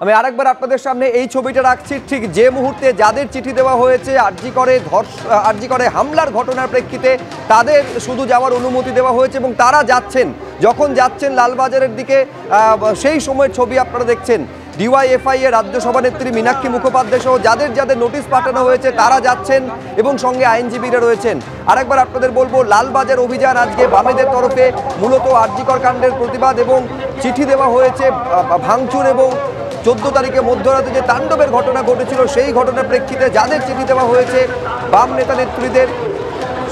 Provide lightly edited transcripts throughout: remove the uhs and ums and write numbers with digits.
আমি আরেকবার আপনাদের সামনে এই ছবিটা রাখছি, ঠিক যে মুহূর্তে যাদের চিঠি দেওয়া হয়েছে আরজি করে হামলার ঘটনার প্রেক্ষিতে তাদের শুধু যাওয়ার অনুমতি দেওয়া হয়েছে এবং তারা যাচ্ছেন, যখন যাচ্ছেন লালবাজারের দিকে সেই সময়ের ছবি আপনারা দেখছেন। ডিওয়াইএফআই এর রাজ্য সভানেত্রী মীনাক্ষী মুখোপাধ্যায় সহ যাদের যাদের নোটিশ পাঠানো হয়েছে তারা যাচ্ছেন এবং সঙ্গে আইনজীবীরা রয়েছেন। আরেকবার আপনাদের বলবো, লালবাজার অভিযান আজকে বামেদের তরফে মূলত আরজিকর কাণ্ডের প্রতিবাদ এবং চিঠি দেওয়া হয়েছে ভাঙচুর এবং 14 তারিখে মধ্যরাতে যে তাণ্ডবের ঘটনা ঘটেছিল সেই ঘটনার প্রেক্ষিতে যাদের চিঠি দেওয়া হয়েছে বাম নেতা নেত্রীদের,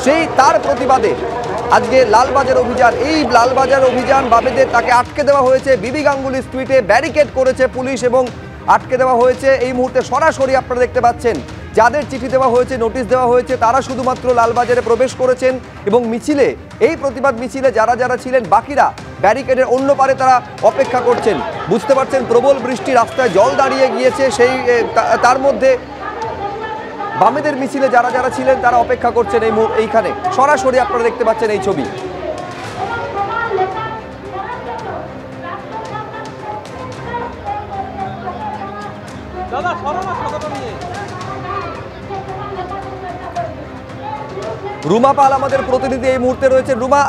সেই তার প্রতিবাদে আজকে লালবাজার অভিযান। এই লালবাজার অভিযান বামেদের তাকে আটকে দেওয়া হয়েছে, বিবি গাঙ্গুলি স্ট্রিটে ব্যারিকেড করেছে পুলিশ এবং আটকে দেওয়া হয়েছে। এই মুহূর্তে সরাসরি আপনারা দেখতে পাচ্ছেন যাদের চিঠি দেওয়া হয়েছে, নোটিশ দেওয়া হয়েছে, তারা শুধুমাত্র লালবাজারে প্রবেশ করেছেন এবং মিছিলে, এই প্রতিবাদ মিছিলে যারা যারা ছিলেন বাকিরা ব্যারিকেডের অন্য পারে তারা অপেক্ষা করছেন। বুঝতে পারছেন প্রবল বৃষ্টি, রাস্তায় জল দাঁড়িয়ে গিয়েছে, তার মধ্যে বামেদের মিছিলে যারা যারা ছিলেন তারা অপেক্ষা করছেন এইখানে। সরাসরি আপনারা দেখতে পাচ্ছেন এই ছবি। রুমা পাল আমাদের প্রতিনিধি এই মুহূর্তে রয়েছে। রুমা,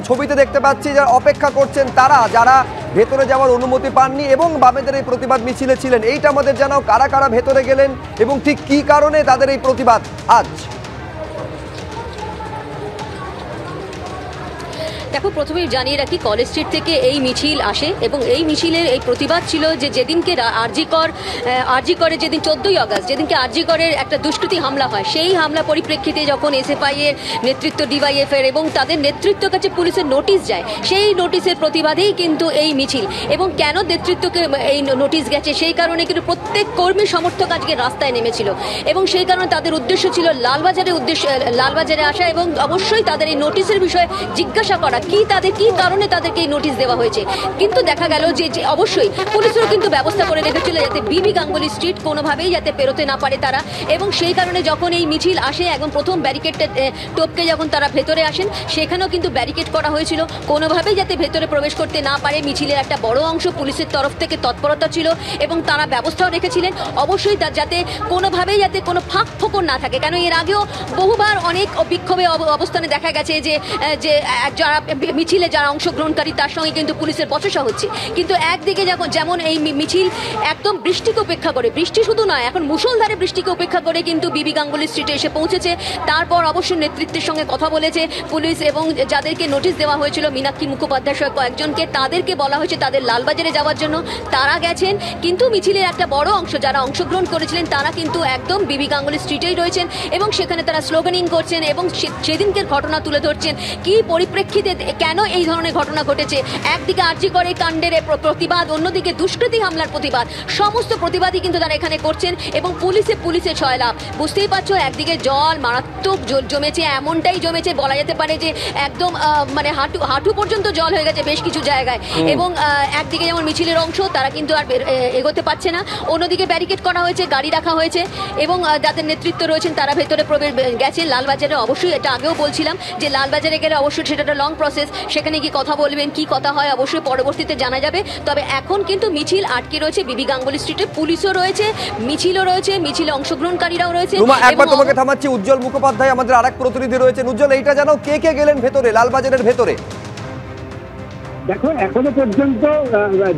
ছবিতে দেখতে পাচ্ছি যারা অপেক্ষা করছেন তারা, যারা ভেতরে যাওয়ার অনুমতি পাননি এবং বামেদের এই প্রতিবাদ মিছিলে ছিলেন, এইটা আমাদের জানাও, কারা কারা ভেতরে গেলেন এবং ঠিক কী কারণে তাদের এই প্রতিবাদ আজ? দেখো, প্রথমেই জানিয়ে রাখি কলেজ স্ট্রিট থেকে এই মিছিল আসে এবং এই মিছিলের এই প্রতিবাদ ছিল যে যেদিনকে আরজিকরে যেদিন 14ই আগস্ট যেদিনকে আরজিকরের একটা দুষ্কৃতী হামলা হয়, সেই হামলা পরিপ্রেক্ষিতে যখন এসএফআই এর নেতৃত্ব, ডিওয়াইএফআই এবং তাদের নেতৃত্বের কাছে পুলিশের নোটিশ যায়, সেই নোটিশের প্রতিবাদেই কিন্তু এই মিছিল। এবং কেন নেতৃত্বকে এই নোটিশ গেছে সেই কারণে কিন্তু প্রত্যেক কর্মী সমর্থক আজকে রাস্তায় নেমেছিল এবং সেই কারণে তাদের উদ্দেশ্য ছিল লালবাজারে আসা এবং অবশ্যই তাদের এই নোটিশের বিষয়ে জিজ্ঞাসা করা কি কারণে তাদেরকে এই নোটিশ দেওয়া হয়েছে। কিন্তু দেখা গেল যে অবশ্যই পুলিশেরও কিন্তু ব্যবস্থা করে রেখেছিল যাতে বিবি গাঙ্গুলি স্ট্রিট কোনোভাবেই যাতে পেরোতে না পারে তারা, এবং সেই কারণে যখন এই মিছিল আসে এবং প্রথম ব্যারিকেডটা টপকে যখন তারা ভেতরে আসেন সেখানেও কিন্তু ব্যারিকেড করা হয়েছিল, কোনোভাবেই যাতে ভেতরে প্রবেশ করতে না পারে। মিছিলের একটা বড় অংশ পুলিশের তরফ থেকে তৎপরতা ছিল এবং তারা ব্যবস্থাও রেখেছিলেন অবশ্যই যাতে কোনোভাবেই যাতে কোনো ফাঁক ফোকর না থাকে। কেন এর আগেও বহুবার অনেক বিক্ষোভে অবস্থানে দেখা গেছে যে যারা মিছিলে যারা অংশগ্রহণকারী তার সঙ্গে কিন্তু পুলিশের বচসা হচ্ছে। কিন্তু একদিকে যেমন এই মিছিল একদম বৃষ্টিকে উপেক্ষা করে, বৃষ্টি শুধু নয় এখন মুষলধারে বৃষ্টিকে উপেক্ষা করে কিন্তু বিবি গাঙ্গুলি স্ট্রিটে এসে পৌঁছেছে। তারপর অবশ্যই নেতৃত্বের সঙ্গে কথা বলেছে পুলিশ এবং যাদেরকে নোটিশ দেওয়া হয়েছিল মীনাক্ষী মুখোপাধ্যায় সহ কয়েকজনকে, তাদেরকে বলা হয়েছে তাদের লালবাজারে যাওয়ার জন্য, তারা গেছেন। কিন্তু মিছিলের একটা বড় অংশ যারা অংশগ্রহণ করেছিলেন তারা কিন্তু একদম বিবি গাঙ্গুলি স্ট্রিটেই রয়েছেন এবং সেখানে তারা স্লোগানিং করছেন এবং সেদিনকের ঘটনা তুলে ধরছেন, কি পরিপ্রেক্ষিতে কেন এই ধরনের ঘটনা ঘটেছে। একদিকে আরজিকর কাণ্ডের প্রতিবাদ, অন্যদিকে দুষ্কৃতী হামলার প্রতিবাদ, সমস্ত প্রতিবাদই কিন্তু তারা এখানে করছেন এবং পুলিশে ছয়লাভ। বুঝতেই পারছো, একদিকে জল মারাত্মক জমেছে, এমনটাই জমেছে বলা যেতে পারে যে একদম মানে হাঁটু পর্যন্ত জল হয়ে গেছে বেশ কিছু জায়গায়। এবং একদিকে যেমন মিছিলের অংশ তারা কিন্তু আর এগোতে পারছে না, অন্যদিকে ব্যারিকেড করা হয়েছে, গাড়ি রাখা হয়েছে এবং যাদের নেতৃত্ব রয়েছেন তারা ভেতরে গেছেন। লালবাজারে অবশ্যই এটা আগেও বলছিলাম যে লালবাজারে গেলে অবশ্যই সেটা একটা লং প্রসেস, সেখানে কি কথা বলবেন, কি কথা হয় অবশ্যই পরবর্তীতে জানা যাবে। তবে এখন কিন্তু মিছিল আটকে রয়েছে বিবি গাঙ্গুলি স্ট্রিটে, পুলিশও রয়েছে, মিছিলও রয়েছে, মিছিলে অংশগ্রহণকারীরাও রয়েছে। একবার তোমাকে থামাচ্ছি, উজ্জ্বল মুখোপাধ্যায় আমাদের আরেক প্রতিনিধি রয়েছেন। উজ্জ্বল, এইটা জানো কে কে গেলেন ভেতরে, লালবাজারের ভেতরে? দেখো, এখনো পর্যন্ত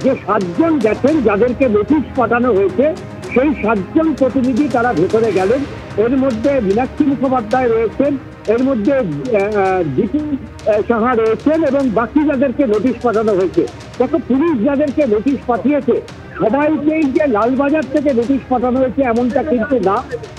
যে 7 জন গেছেন যাদেরকে নোটিশ পাঠানো হয়েছে সেই 7 জন প্রতিনিধি তারা ভেতরে গেলেন। এর মধ্যে মীনাক্ষী মুখোপাধ্যায় রয়েছেন, এর মধ্যে দীপু সাহা রয়েছেন এবং বাকি যাদেরকে নোটিশ পাঠানো হয়েছে। দেখো, পুলিশ যাদেরকে নোটিশ পাঠিয়েছে সবাইকেই যে লালবাজার থেকে নোটিশ পাঠানো হয়েছে এমনটা কিন্তু না,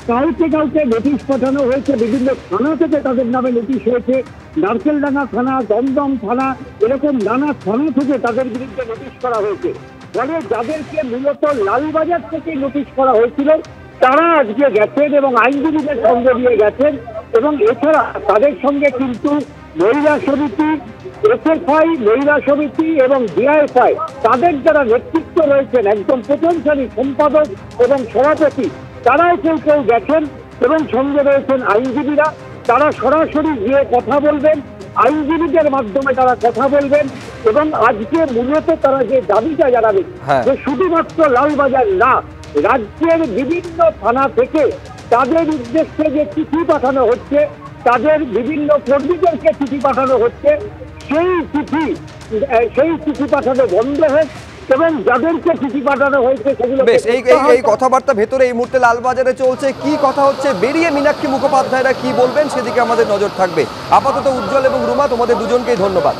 কাউকে নোটিশ পাঠানো হয়েছে বিভিন্ন থানা থেকে, তাদের নামে নোটিশ হয়েছে, নারকেলডাঙ্গা থানা, দমদম থানা, এরকম নানা থানা থেকে তাদের বিরুদ্ধে নোটিশ করা হয়েছে। ফলে যাদেরকে মূলত লালবাজার থেকে নোটিশ করা হয়েছিল তারা আজকে গেছেন এবং আইনজীবীদের সঙ্গে নিয়ে গেছেন এবং এছাড়া তাদের সঙ্গে কিন্তু মহিলা সমিতি, এসএফআই, মহিলা সমিতি এবং ডিআইএফআই তাদের যারা নেতৃত্ব রয়েছেন একদম প্রথম সারির সম্পাদক এবং সভাপতি তারাও কেউ গেছেন এবং সঙ্গে রয়েছেন আইনজীবীরা। তারা সরাসরি গিয়ে কথা বলবেন, আইনজীবীদের মাধ্যমে তারা কথা বলবেন এবং আজকে মূলত তারা যে দাবিটা জানাবে যে শুধুমাত্র লালবাজার না, রাজ্যের বিভিন্ন থানা থেকে তাদের উদ্দেশ্যে যে চিঠি পাঠানো হচ্ছে, তাদের বিভিন্ন কর্মীদেরকে চিঠি পাঠানো হচ্ছে, সেই চিঠি পাঠানো বন্ধ হোক এবং যাদেরকে চিঠি পাঠানো হয়েছে সেগুলো। বেশ, এই কথাবার্তা ভেতরে এই মুহূর্তে লালবাজারে চলছে, কি কথা হচ্ছে বেরিয়ে মীনাক্ষী মুখোপাধ্যায়রা কি বলবেন সেদিকে আমাদের নজর থাকবে। আপাতত উজ্জ্বল এবং রুমা, তোমাদের দুজনকেই ধন্যবাদ।